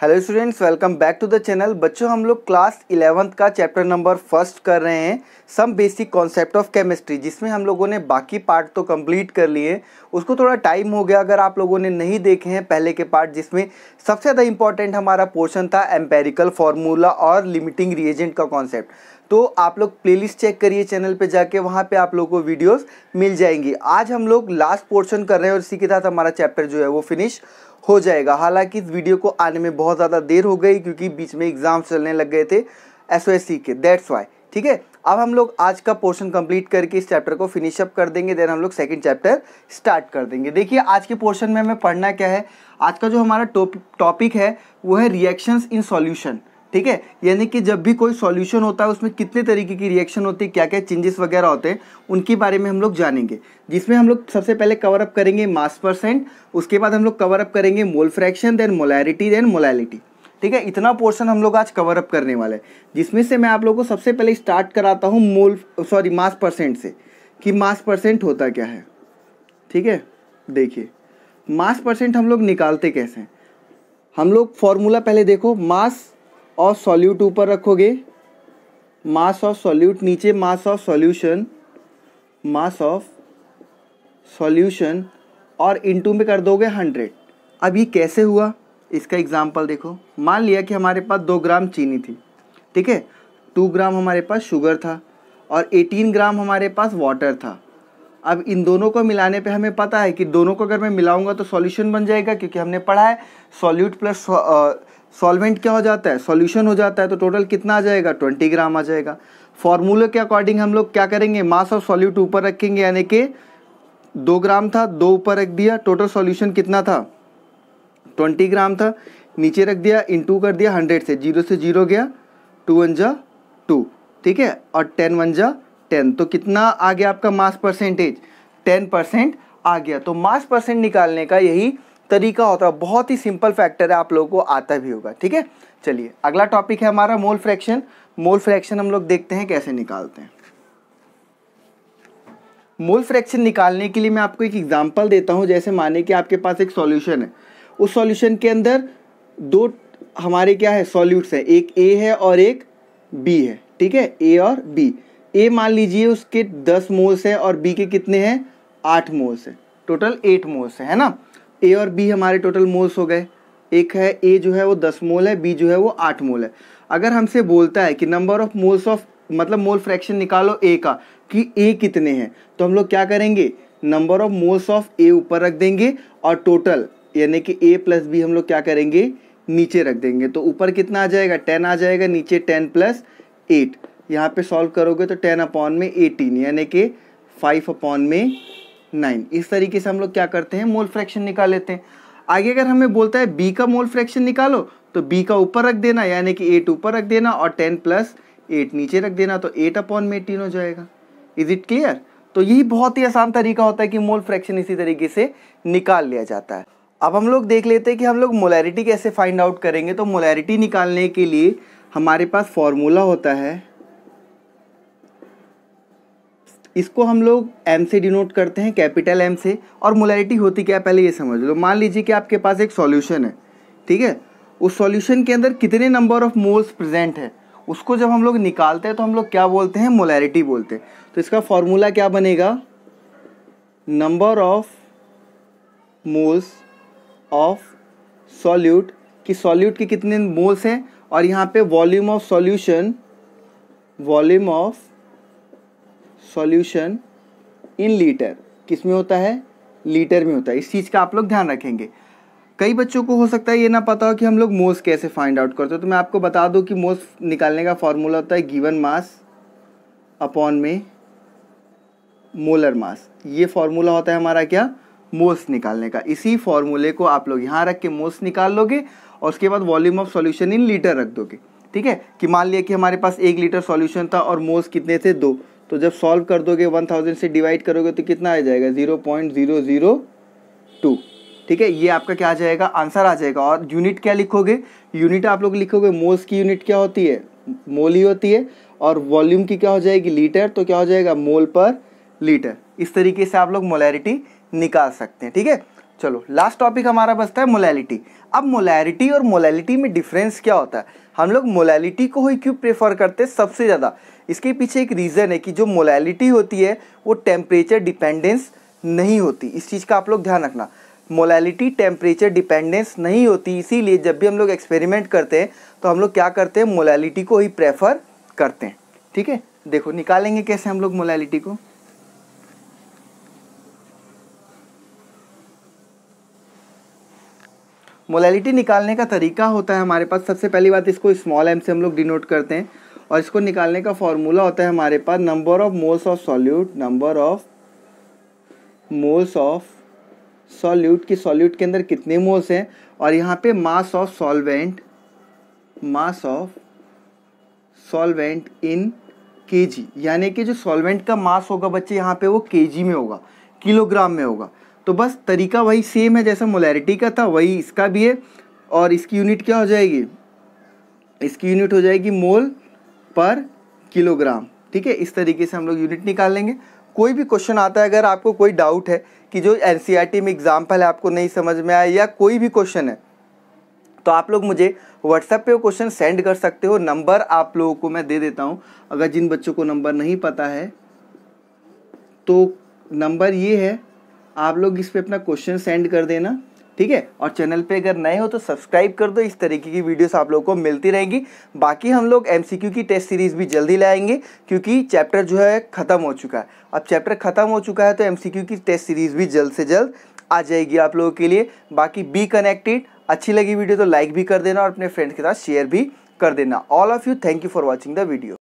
Hello students, welcome back to the channel. बच्चों, हम लोग क्लास 11th का चैप्टर नंबर फर्स्ट कर रहे हैं, some basic concept of chemistry, जिसमें हम लोगों ने बाकी पार्ट तो कंप्लीट कर लिए। उसको थोड़ा टाइम हो गया अगर आप लोगों ने नहीं देखे हैं पहले के पार्ट, जिसमें सबसे ज़्यादा इंपॉर्टेंट हमारा पोर्शन था एम्पेरिकल फार्मूला और लिमिटिंग रिएजेंट का कॉन्सेप्ट। तो आप लोग प्लेलिस्ट चेक करिए चैनल पे जाके, वहाँ पे आप लोगों को वीडियोस मिल जाएंगी। आज हम लोग लास्ट पोर्शन कर रहे हैं और इसी के साथ हमारा चैप्टर जो है वो फिनिश हो जाएगा। हालांकि इस वीडियो को आने में बहुत ज़्यादा देर हो गई क्योंकि बीच में एग्जाम चलने लग गए थे एसओएससी के, दैट्स वाई। ठीक है, अब हम लोग आज का पोर्शन कंप्लीट करके इस चैप्टर को फिनिश अप कर देंगे, देन हम लोग सेकंड चैप्टर स्टार्ट कर देंगे। देखिए, आज के पोर्शन में हमें पढ़ना क्या है। आज का जो हमारा टॉपिक है वो है रिएक्शंस इन सॉल्यूशन। ठीक है, यानी कि जब भी कोई सॉल्यूशन होता है उसमें कितने तरीके की रिएक्शन होती है, क्या क्या चेंजेस वगैरह होते हैं, उनके बारे में हम लोग जानेंगे। जिसमें हम लोग सबसे पहले कवर अप करेंगे मास परसेंट, उसके बाद हम लोग कवर अप करेंगे mole fraction, then molarity, then molality. ठीक है, इतना पोर्शन हम लोग आज कवर अप करने वाले हैं, जिसमें से मैं आप लोगों को सबसे पहले स्टार्ट कराता हूँ मास परसेंट से, कि मास परसेंट होता क्या है। ठीक है, देखिए मास परसेंट हम लोग निकालते कैसे हैं। हम लोग फॉर्मूला पहले देखो, मास और सॉल्यूट ऊपर रखोगे, मास ऑफ सॉल्यूट नीचे, mass of solution, mass of solution और इनटू में कर दोगे 100। अब ये कैसे हुआ, इसका एग्जांपल देखो। मान लिया कि हमारे पास 2 ग्राम चीनी थी, ठीक है, 2 ग्राम हमारे पास शुगर था और 18 ग्राम हमारे पास वाटर था। अब इन दोनों को मिलाने पे हमें पता है कि दोनों को अगर मैं मिलाऊंगा तो सॉल्यूशन बन जाएगा, क्योंकि हमने पढ़ा है सॉल्यूट प्लस सॉल्वेंट क्या हो जाता है, सॉल्यूशन हो जाता है। तो टोटल कितना आ जाएगा, 20 ग्राम आ जाएगा। फॉर्मूले के अकॉर्डिंग हम लोग क्या करेंगे, मास ऑफ सॉल्यूट ऊपर रखेंगे, यानी कि 2 ग्राम था, 2 ऊपर रख दिया, टोटल सॉल्यूशन कितना था, 20 ग्राम था, नीचे रख दिया, इनटू कर दिया 100 से, 0 से 0 गया, 2 1 जा 2, ठीक है, और 10 1 जा 10। तो कितना आ गया आपका मास परसेंटेज, 10% आ गया। तो मास परसेंट निकालने का यही तरीका होता है, बहुत ही सिंपल फैक्टर है, आप लोगों को आता भी होगा। ठीक है, चलिए अगला टॉपिक है हमारा मोल फ्रैक्शन। मोल फ्रैक्शन हम लोग देखते हैं कैसे निकालते हैं। मोल फ्रैक्शन निकालने के लिए मैं आपको एक एग्जांपल देता हूं। जैसे माने कि आपके पास एक सॉल्यूशन है, उस सॉल्यूशन के अंदर 2 हमारे क्या है सॉल्यूट्स हैं, एक ए है और एक बी है। ठीक है, ए और बी। ए मान लीजिए उसके 10 मोल्स हैं और बी के कितने हैं, 8 मोल्स हैं, टोटल 8 मोल्स है ना। ए और बी हमारे टोटल मोल्स हो गए। एक है ए जो है वो 10 मोल है, बी जो है वो 8 मोल है। अगर हमसे बोलता है कि नंबर ऑफ मोल्स ऑफ, मतलब मोल फ्रैक्शन निकालो ए का, कि ए कितने हैं, तो हम लोग क्या करेंगे, नंबर ऑफ मोल्स ऑफ ए ऊपर रख देंगे और टोटल यानी कि ए प्लस बी हम लोग क्या करेंगे, नीचे रख देंगे। तो ऊपर कितना आ जाएगा, 10 आ जाएगा, नीचे 10 + 8। यहाँ पे सॉल्व करोगे तो 10/18 यानी कि 5/9। इस तरीके से हम लोग क्या करते हैं, मोल फ्रैक्शन निकाल लेते हैं। आगे अगर हमें बोलता है बी का मोल फ्रैक्शन निकालो, तो बी का ऊपर रख देना, यानी कि 8 ऊपर रख देना और 10 + 8 नीचे रख देना, तो 8/18 हो जाएगा। Is it clear. तो यही बहुत ही आसान तरीका होता है कि मोल फ्रैक्शन इसी तरीके से निकाल लिया जाता है। अब हम लोग देख लेते हैं कि हम लोग मोलैरिटी कैसे फाइंड आउट करेंगे। तो मोलैरिटी निकालने के लिए हमारे पास फॉर्मूला होता है, इसको हम लोग एम से डिनोट करते हैं, कैपिटल एम से। और मोलैरिटी होती क्या है पहले ये समझ लो। मान लीजिए कि आपके पास एक सॉल्यूशन है, ठीक है, उस सॉल्यूशन के अंदर कितने नंबर ऑफ मोल्स प्रेजेंट है, उसको जब हम लोग निकालते हैं तो हम लोग क्या बोलते हैं, मोलैरिटी बोलते हैं। तो इसका फॉर्मूला क्या बनेगा, number of moles of solute, कि सॉल्यूट के कितने मोल्स हैं, और यहाँ पे volume of solution, volume of solution in litre, किस में होता है, लीटर में होता है। इस चीज़ का आप लोग ध्यान रखेंगे। कई बच्चों को हो सकता है ये ना पता हो कि हम लोग मोल्स कैसे फाइंड आउट करते हो। तो मैं आपको बता दूं कि मोल्स निकालने का फॉर्मूला होता है गिवन मास अपॉन में मोलर मास। ये फॉर्मूला होता है हमारा क्या, मोल्स निकालने का। इसी फॉर्मूले को आप लोग यहाँ रख के मोल्स निकाल लोगे और उसके बाद volume of solution in litre रख दोगे। ठीक है, कि मान लिया कि हमारे पास 1 लीटर सॉल्यूशन था और मोल्स कितने थे, 2। तो जब सॉल्व कर दोगे 1000 से डिवाइड करोगे तो कितना आ जाएगा, 0.002। ठीक है, ये आपका क्या आ जाएगा, आंसर आ जाएगा। और यूनिट क्या लिखोगे, यूनिट आप लोग लिखोगे, मोल्स की यूनिट क्या होती है, मोल ही होती है, और वॉल्यूम की क्या हो जाएगी, लीटर, तो क्या हो जाएगा, मोल पर लीटर। इस तरीके से आप लोग मोलैरिटी निकाल सकते हैं। ठीक है, चलो लास्ट टॉपिक हमारा बचता है मोलैलिटी। अब मोलैरिटी और मोलैलिटी में डिफरेंस क्या होता है? हम लोग मोलैलिटी को ही क्यों प्रेफर करते हैं सबसे ज़्यादा? इसके पीछे एक रीज़न है कि जो मोलैलिटी होती है वो टेम्परेचर डिपेंडेंस नहीं होती। इस चीज़ का आप लोग ध्यान रखना, मोलैलिटी टेम्परेचर डिपेंडेंस नहीं होती, इसीलिए जब भी हम लोग एक्सपेरिमेंट करते हैं तो हम लोग क्या करते हैं, मोलैलिटी को ही प्रेफर करते हैं। ठीक है, देखो निकालेंगे कैसे हम लोग मोलैलिटी को। मोलैलिटी निकालने का तरीका होता है हमारे पास, सबसे पहली बात इसको स्मॉल m से हम लोग डिनोट करते हैं, और इसको निकालने का फॉर्मूला होता है हमारे पास number of moles of solute, number of moles of solute की सॉल्यूट के अंदर कितने मोल्स हैं, और यहाँ पे mass of solvent, mass of solvent in KG, यानी कि जो सॉल्वेंट का मास होगा बच्चे यहाँ पे वो केजी में होगा, किलोग्राम में होगा। तो बस तरीका वही सेम है जैसा मोलैरिटी का था, वही इसका भी है, और इसकी यूनिट क्या हो जाएगी, इसकी यूनिट हो जाएगी मोल पर किलोग्राम। ठीक है, इस तरीके से हम लोग यूनिट निकाल लेंगे। कोई भी क्वेश्चन आता है, अगर आपको कोई डाउट है कि जो एनसीईआरटी में एग्जाम्पल है आपको नहीं समझ में आया, या कोई भी क्वेश्चन है, तो आप लोग मुझे व्हाट्सएप पे वो क्वेश्चन सेंड कर सकते हो। नंबर आप लोगों को मैं दे देता हूँ, अगर जिन बच्चों को नंबर नहीं पता है तो नंबर ये है, आप लोग इस पे अपना क्वेश्चन सेंड कर देना। ठीक है, और चैनल पे अगर नए हो तो सब्सक्राइब कर दो, इस तरीके की वीडियोस आप लोगों को मिलती रहेंगी। बाकी हम लोग एमसीक्यू की टेस्ट सीरीज भी जल्दी लाएंगे, क्योंकि चैप्टर जो है ख़त्म हो चुका है। अब चैप्टर ख़त्म हो चुका है तो एमसीक्यू की टेस्ट सीरीज भी जल्द से जल्द आ जाएगी आप लोगों के लिए। बाकी बी कनेक्टेड, अच्छी लगी वीडियो तो लाइक भी कर देना और अपने फ्रेंड्स के साथ शेयर भी कर देना। All of you, thank you for watching the video.